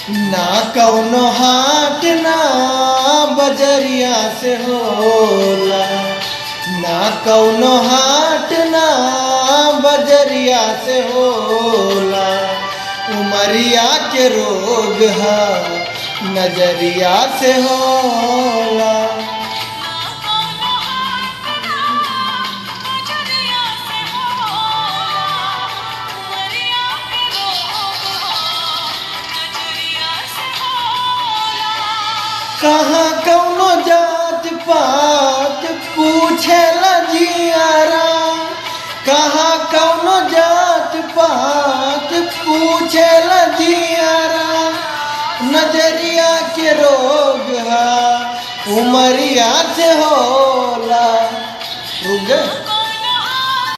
ना कौनो हाट ना बजरिया से होला, ना कौनो हाट ना बजरिया से होला। उमरिया के रोग है नजरिया से होला। कहाँ कौनो जात पात पूछेला जियारा, कहाँ कौनो जात पात पूछेला जियारा। नजरिया के रोग है उमरिया से होला।